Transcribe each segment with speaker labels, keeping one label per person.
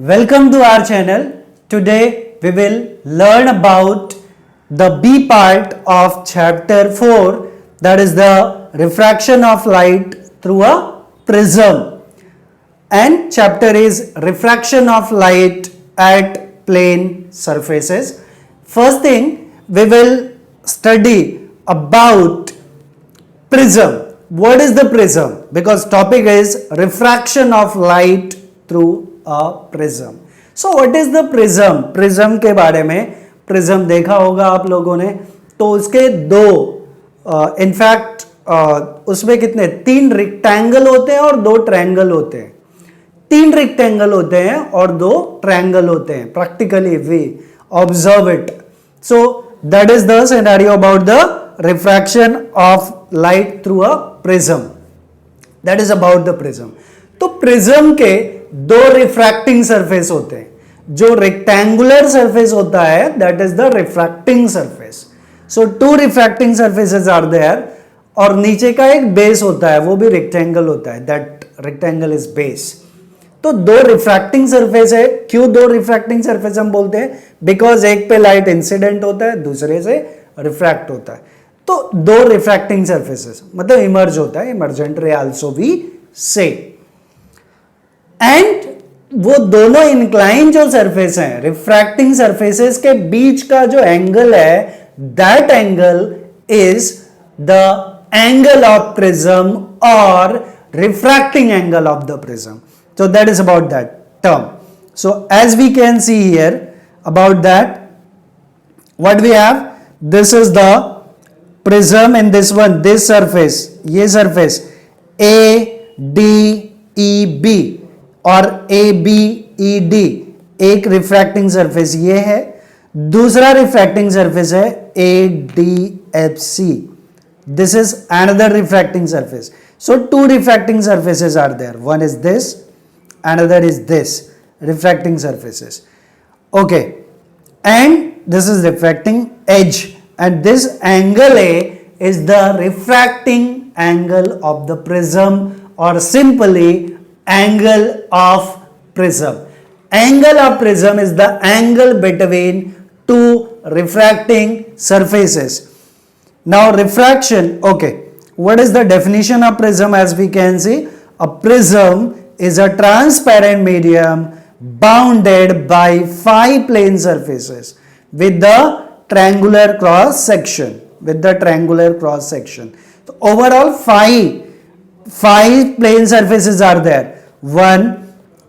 Speaker 1: Welcome to our channel. Today we will learn about the B part of chapter 4, that is the refraction of light through a prism. And chapter is refraction of light at plane surfaces. First thing we will study about prism. What is the prism? Because topic is refraction of light through a prism. So what is the prism? Prism के बारे में prism देखा होगा आप लोगों ने. तो उसके दो इनफैक्ट उसमें कितने 3 रेक्टेंगल होते हैं और 2 ट्रायंगल होते हैं. 3 रेक्टेंगल होते हैं और 2 ट्रायंगल होते हैं. Practically we observe it. So that is the scenario about the refraction of light through a prism. That is about the prism. तो prism के 2 refracting surface होते हैं. जो rectangular surface होता है that is the refracting surface. So 2 refracting surfaces are there और नीचे का एक base होता है, वो भी rectangle होता है. That rectangle is base. तो 2 रिफ्रैक्टिंग सरफेस है. क्यों 2 रिफ्रैक्टिंग सरफेस हम बोलते हैं? बिकॉज एक पे लाइट इंसिडेंट होता है, दूसरे से रिफ्रैक्ट होता है. तो 2 रिफ्रैक्टिंग सरफेसेस मतलब इमर्ज होता है, इमर्जेंट रे आल्सो वी से. एंड वो दोनों इंक्लाइन जो सरफेस हैं रिफ्रैक्टिंग सरफेसेस के बीच का जो एंगल है, that angle is the angle of prism और refracting angle of the prism. So that is about that term. So as we can see here about that, what we have, this is the prism in this one, this surface, ये surface ADEB और ABED एक refracting surface ये है. दूसरा refracting surface है ADFC. This is another refracting surface. So 2 refracting surfaces are there. One is this, another is this refracting surfaces. Okay, and this is refracting edge, and this angle A is the refracting angle of the prism, or simply angle of prism. Angle of prism is the angle between 2 refracting surfaces. Now refraction, okay, what is the definition of prism? As we can see, a prism is a transparent medium bounded by 5 plane surfaces with the triangular cross section. So overall 5 plane surfaces are there. 1,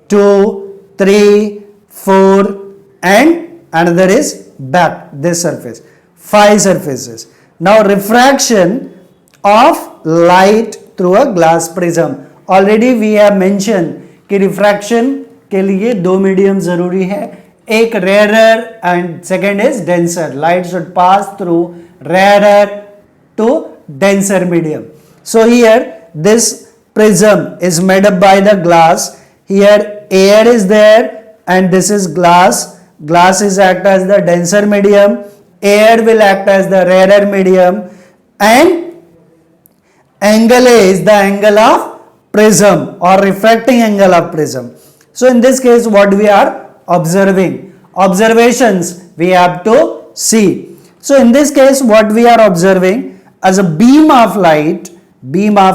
Speaker 1: 2, 3, 4 and another is back, this surface. 5 surfaces. Now refraction of light through a glass prism. Already we have mention कि refraction के लिए 2 medium जरूरी है, एक rarer and second is denser. Light should pass through rarer to denser medium. So here this prism is made up by the glass. Here air is there and this is glass. Glass is act as the denser medium, air will act as the rarer medium, and angle A is the angle of prism or refracting angle of prism. So in this case what we are observing, observations we have to see. So in this case what we are observing, as a beam of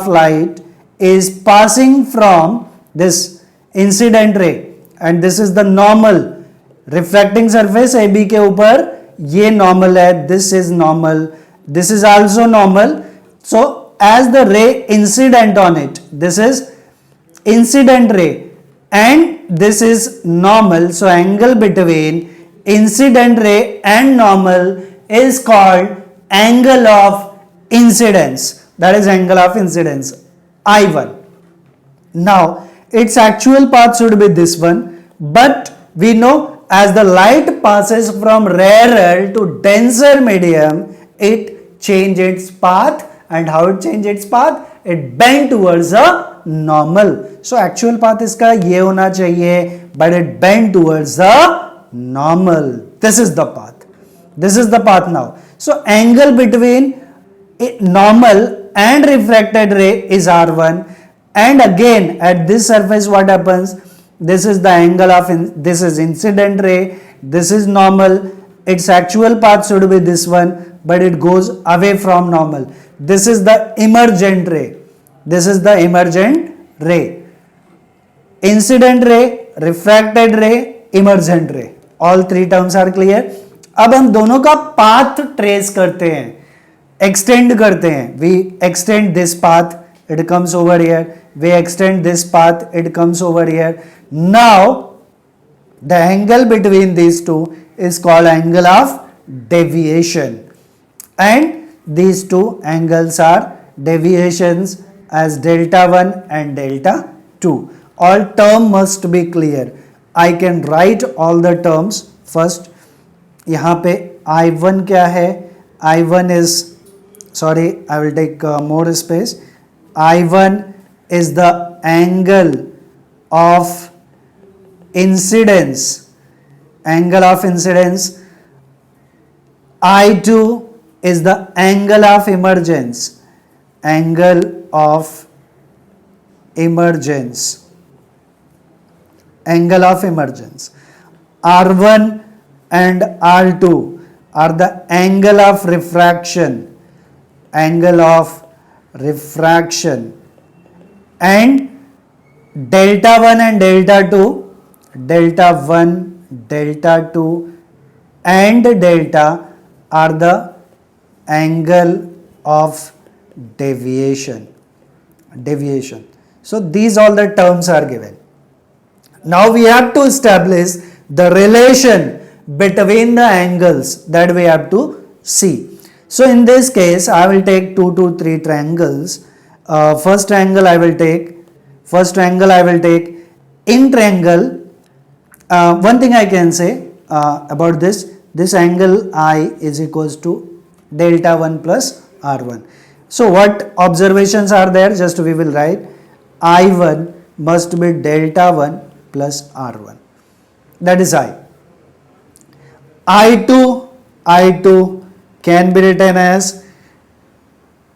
Speaker 1: light is passing from this incident ray, and this is the normal refracting surface AB के ऊपर ये normal है, this is normal, this is also normal. So as the ray incident on it, this is incident ray and this is normal. So angle between incident ray and normal is called angle of incidence. That is angle of incidence, I1. Now its actual path should be this one, but we know as the light passes from rarer to denser medium, it changes its path. And how it changes its path? It bend towards a normal. So actual path इसका ये होना चाहिए, but it bend towards the normal. This is the path. This is the path now. So angle between normal and refracted ray is R1, and again at this surface what happens? this is the angle of this is incident ray, this is normal, its actual path should be this one, but it goes away from normal. This is the emergent ray, this is the emergent ray. Incident ray, refracted ray, emergent ray, all three terms are clear. अब हम दोनों का path trace करते हैं, extend करते हैं. We extend this path, it comes over here, we extend this path, it comes over here. Now the angle between these two is called angle of deviation, and these two angles are deviations as delta 1 and delta 2. All term must be clear. I can write all the terms first. यहाँ पे I1 क्या है? I1 is, sorry, I will take more space. I1 is the angle of incidence, angle of incidence. I2 is the angle of emergence, angle of emergence, angle of emergence. R1 and R2 are the angle of refraction, angle of refraction, and delta 1 and delta 2, delta 1, delta 2 and delta are the angle of deviation, deviation. So these all the terms are given. Now we have to establish the relation between the angles that we have to see. So in this case I will take 2 to 3 triangles. First angle I will take in triangle. One thing I can say about this angle I is equals to delta 1 plus R1. So what observations are there? Just we will write I1 must be delta 1 plus R1. That is I. I2 can be written as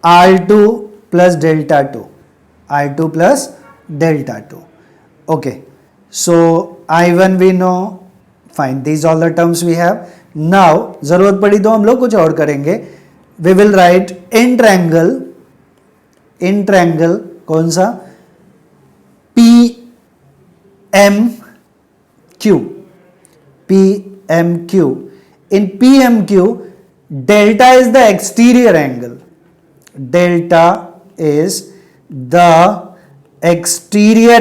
Speaker 1: R2 plus delta 2. I2 plus delta 2. Okay. So I1 we know. Fine. These all the terms we have. Now जरूरत पड़ी तो हम लोग कुछ और करेंगे. We will write in triangle कौन सा? PMQ. In PMQ, delta is the exterior angle. Delta is the exterior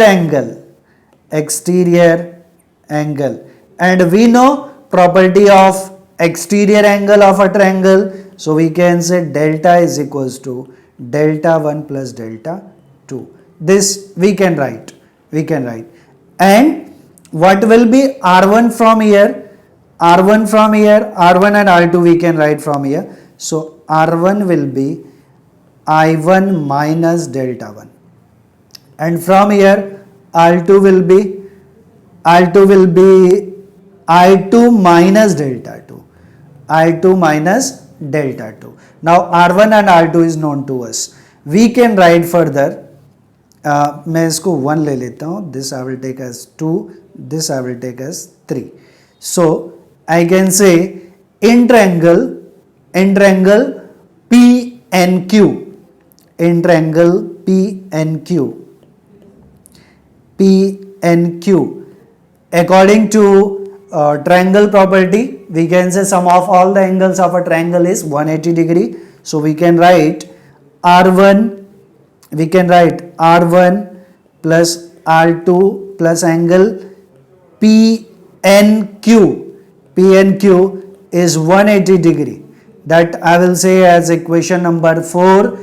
Speaker 1: angle. And we know property of exterior angle of a triangle. So we can say delta is equals to delta 1 plus delta 2. This we can write. And what will be R1 from here? R1 and R2 we can write from here. So R1 will be I1 minus delta 1. And from here R2 will be I2 minus delta 2. I2 minus delta 2. Now R1 and R2 is known to us. We can write further. मैं इसको 1 ले लेता हूँ. This I will take as 2. This I will take as 3. So I can say in triangle PNQ. In triangle PNQ. According to triangle property, we can say sum of all the angles of a triangle is 180 degree. So we can write R1 plus R2 plus angle PNQ is 180 degree. That I will say as equation number 4.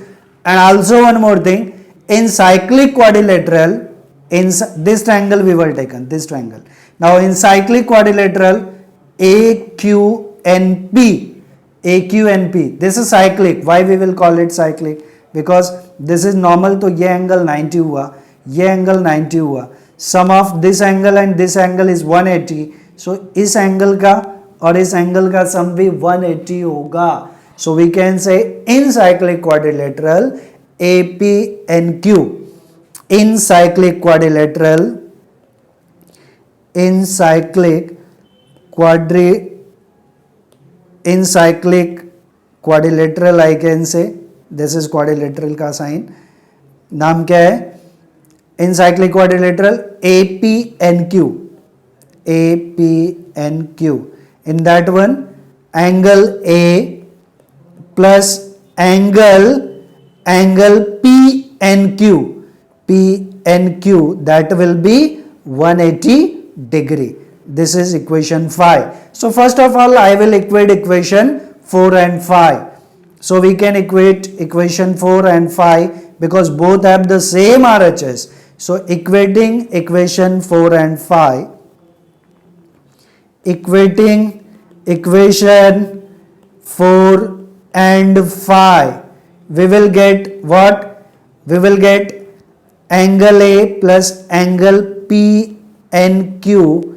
Speaker 1: And also one more thing, in cyclic quadrilateral, in this triangle we were taken, this triangle. Now in cyclic quadrilateral AQNP, this is cyclic. Why we will call it cyclic? Because this is normal, तो ये angle 90 हुआ, ये angle 90 हुआ. Sum of this angle and this angle is 180. So इस angle का और इस angle का sum भी 180 होगा. So we can say in cyclic quadrilateral APNQ. In cyclic quadrilateral in cyclic quadrilateral, I can say this is quadrilateral का sign, नाम क्या है, इन cyclic quadrilateral APNQ, APNQ. In that one, angle A plus angle PNQ, that will be 180 degree. This is equation 5. So first of all, I will equate equation 4 and 5. So we can equate equation 4 and 5 because both have the same RHS. So equating equation 4 and 5, equating equation 4 and 5, we will get what? We will get angle A plus angle PNQ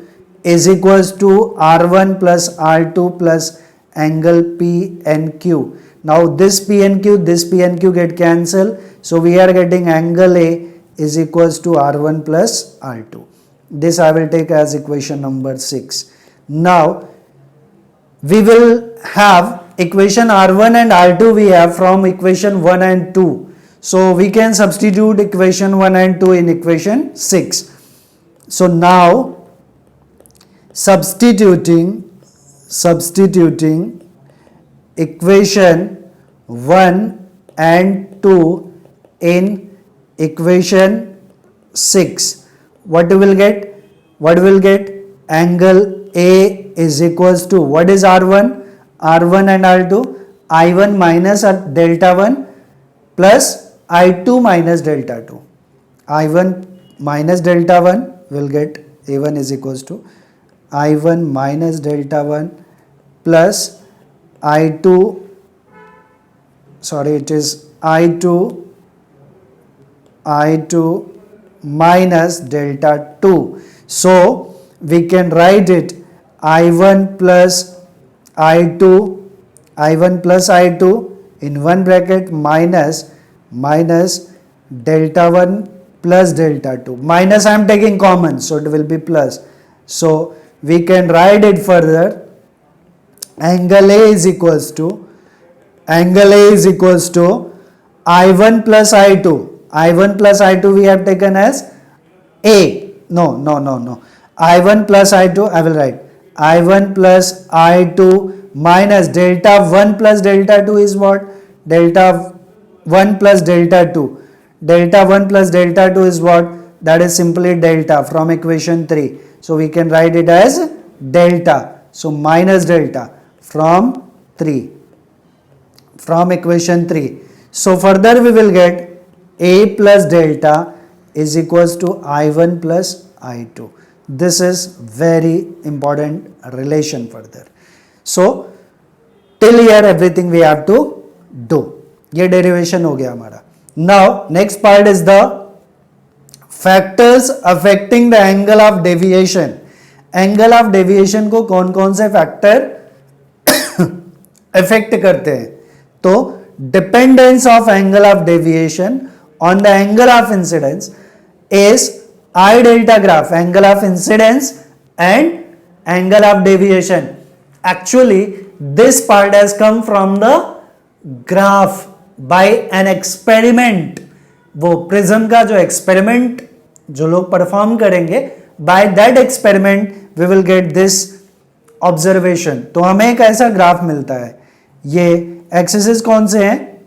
Speaker 1: is equals to R1 plus R2 plus angle PNQ. Now this PNQ get cancelled, so we are getting angle A is equals to R1 plus R2. This I will take as equation number 6. Now we will have equation R1 and R2 we have from equation 1 and 2. So we can substitute equation 1 and 2 in equation 6. So now substituting equation 1 and 2 in equation 6, what we will get? Angle A is equals to, what is R1 and R2? I1 minus delta 1 plus I2 minus delta 2. I1 minus delta 1 will get A1 is equals to I1 minus delta 1 plus I2, sorry, it is I2 minus delta 2. So we can write it I1 plus I2 in one bracket minus delta 1 plus delta 2. Minus I am taking common, so it will be plus. So we can write it further. Angle A is equals to I1 plus I2. I1 plus I2 we have taken as A. No. I1 plus I2, I will write I1 plus I2 minus delta 1 plus delta 2 is what? Delta 1 plus delta 2. Delta 1 plus delta 2 is what? That is simply delta from equation 3. So we can write it as delta. So minus delta from equation 3. So further we will get A plus delta is equals to I1 plus I2. This is very important relation further. So till here everything we have to do. ये derivation हो गया हमारा. Now next part is the factors affecting the angle of deviation. Angle of deviation को कौन कौन से factor affect करते हैं? तो dependence of angle of deviation on the angle of incidence is I delta graph, angle of incidence and angle of deviation. Actually this part has come from the graph by an experiment. वो prism का जो experiment जो लोग perform करेंगे, by that experiment we will get this observation. तो हमें एक ऐसा ग्राफ मिलता है. ये एक्सिस कौन से हैं?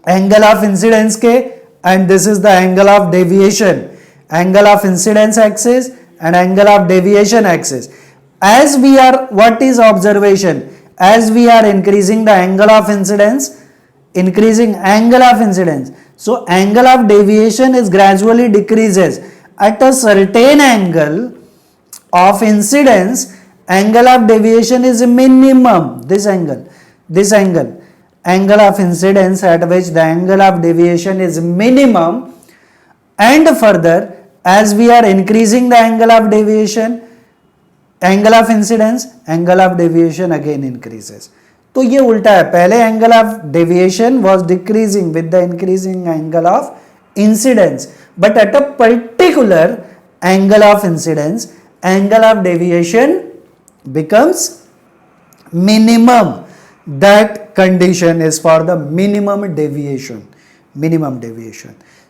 Speaker 1: एंगल ऑफ इंसिडेंस के, and this is the angle of deviation, angle of incidence axis and angle of deviation axis. As we are, what is observation? As we are increasing the angle of incidence, so angle of deviation is gradually decreases. At a certain angle of incidence, angle of deviation is minimum. This angle of incidence at which the angle of deviation is minimum, and further as we are increasing the angle of deviation, angle of incidence, angle of deviation again increases. तो ये उल्टा है. पहले angle of deviation was decreasing with the increasing angle of incidence, but at a particular angle of incidence, angle of deviation becomes minimum. That condition is for the minimum deviation.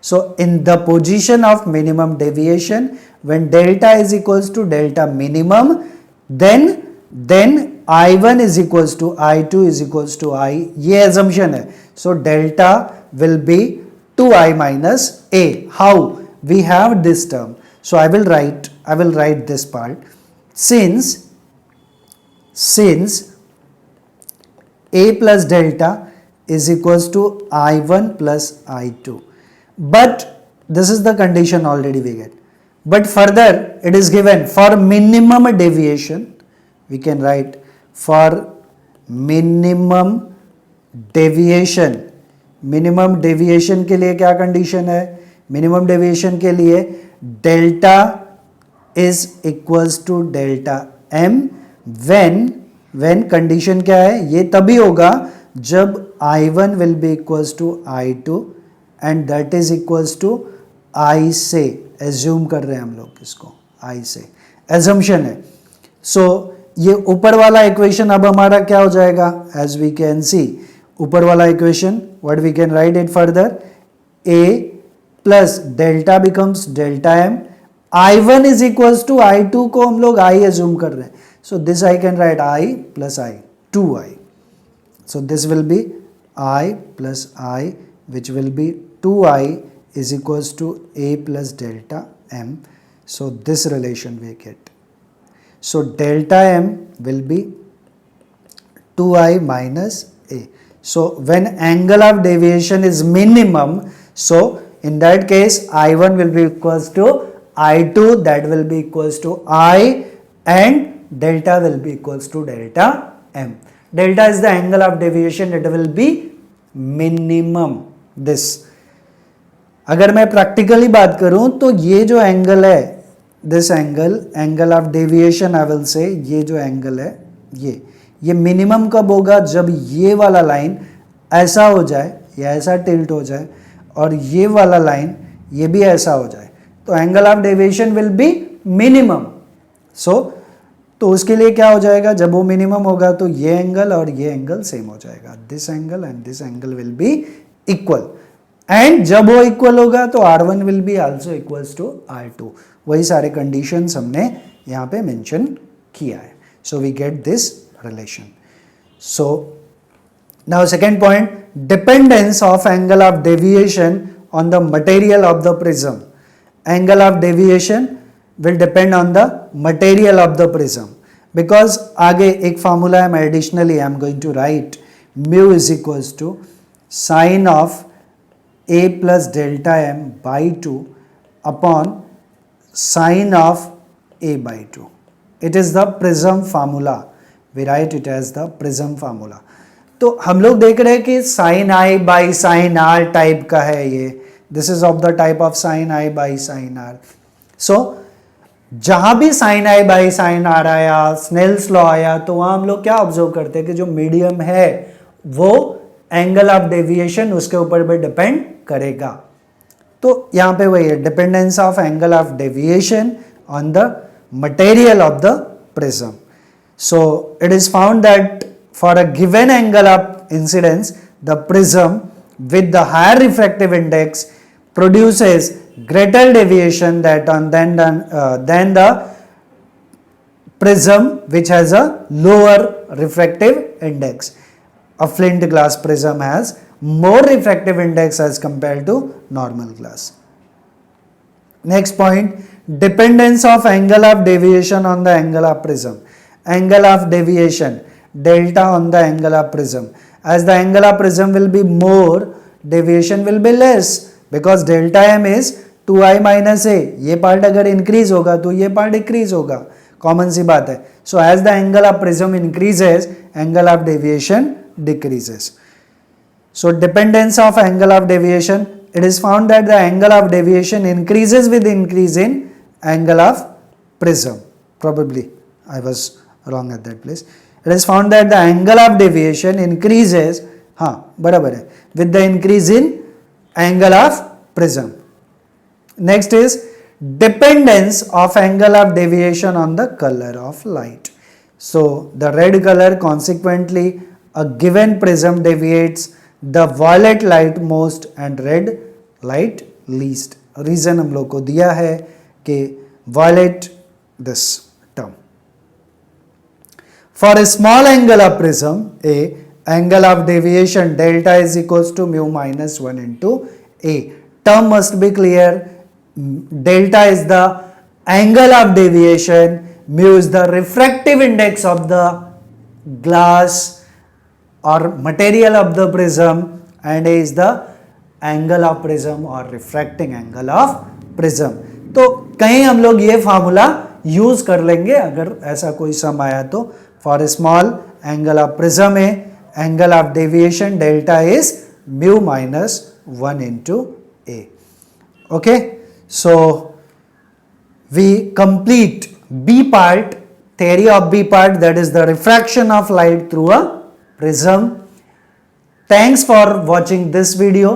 Speaker 1: So in the position of minimum deviation, when delta is equals to delta minimum, then I1 is equals to I2 is equals to I, ये assumption है. So delta will be 2I minus A. How? We have this term. So I will write this part. Since A plus delta is equals to I1 plus I2. But this is the condition already we get. But further it is given for minimum deviation. We can write for minimum deviation. Minimum deviation के लिए क्या condition है? Minimum deviation के लिए delta is equals to delta m when condition क्या है? ये तभी होगा जब I1 will be equals to I2 and that is equals to I से. एज्यूम कर रहे हैं हम लोग इसको I से, एजम्पशन है. सो ये ऊपर वाला इक्वेशन अब हमारा क्या हो जाएगा? एज वी कैन सी, ऊपर वाला equation what we can write it further, A plus delta becomes delta m. I1 is equals to I2 को हम लोग I एज्यूम कर रहे हैं. So this I can write I plus I, 2I. So this will be I plus I, which will be 2I is equals to A plus delta M. So this relation we get. So delta M will be 2I minus A. So when angle of deviation is minimum, so in that case I1 will be equals to I2, that will be equals to I, and delta will be equals to delta M. Delta is the angle of deviation, it will be minimum. This अगर मैं practically बात करूं तो ये जो angle है, this angle of deviation I will say, ये जो एंगल है ये मिनिमम कब होगा? जब ये वाला लाइन ऐसा हो जाए या ऐसा टिल्ट हो जाए और ये वाला लाइन ये भी ऐसा हो जाए, तो angle of deviation will be minimum. तो उसके लिए क्या हो जाएगा? जब वो मिनिमम होगा तो ये एंगल और ये एंगल सेम हो जाएगा. This angle and this angle will be equal. एंड जब वो इक्वल होगा तो R1 will be also equals to R2. वही सारे कंडीशंस हमने यहाँ पे मेंशन किया है. So we get this relation. So now second point, dependence of angle of deviation on the material of the prism. Angle of deviation will depend on the material of the prism, because आगे एक formula है, मैं additionally I am going to write mu is equals to sin of A plus delta m by 2 upon sin of A by 2. It is the prism formula. We write it as the prism formula. तो हम लोग देख रहे हैं कि sin I by sin R type का है ये. This is of the type of sin I by sin R. So जहां भी sine i by sine r आया, स्नेल्स लॉ आया, तो वहां हम लोग क्या ऑब्जर्व करते हैं कि जो मीडियम है वो एंगल ऑफ डेविएशन उसके ऊपर भी डिपेंड करेगा. तो यहां पे वही है, dependence of angle of deviation on the material of the prism. So it is found that for a given angle of incidence the prism with the higher refractive index produces greater deviation than the prism which has a lower refractive index. A flint glass prism has more refractive index as compared to normal glass. Next point, dependence of angle of deviation on the angle of prism. Angle of deviation delta on the angle of prism. As the angle of prism will be more, deviation will be less. Because delta M is 2I minus A. ये part अगर increase होगा तो ये part decrease होगा, common सी बात है. So as the angle of prism increases, angle of deviation decreases. So dependence of angle of deviation, it is found that the angle of deviation increases with increase in angle of prism. Probably I was wrong at that place. It is found that the angle of deviation increases, हाँ बराबर है, with the increase in angle of prism. Next is dependence of angle of deviation on the color of light. So the red color, consequently a given prism deviates the violet light most and red light least. Reason हम लोग को दिया है कि violet this term. For a small angle of prism, a angle of deviation delta is equals to mu minus 1 into a. Term must be clear. Delta is the angle of deviation, mu is the refractive index of the glass or material of the prism, and a is the angle of prism or refracting angle of prism. तो कहीं हम लोग ये formula use कर लेंगे अगर ऐसा कोई सम आया तो. For a small angle of prism, angle of deviation delta is mu minus 1 into a. Okay, so we complete B part, theory of B part, that is the refraction of light through a prism. Thanks for watching this video.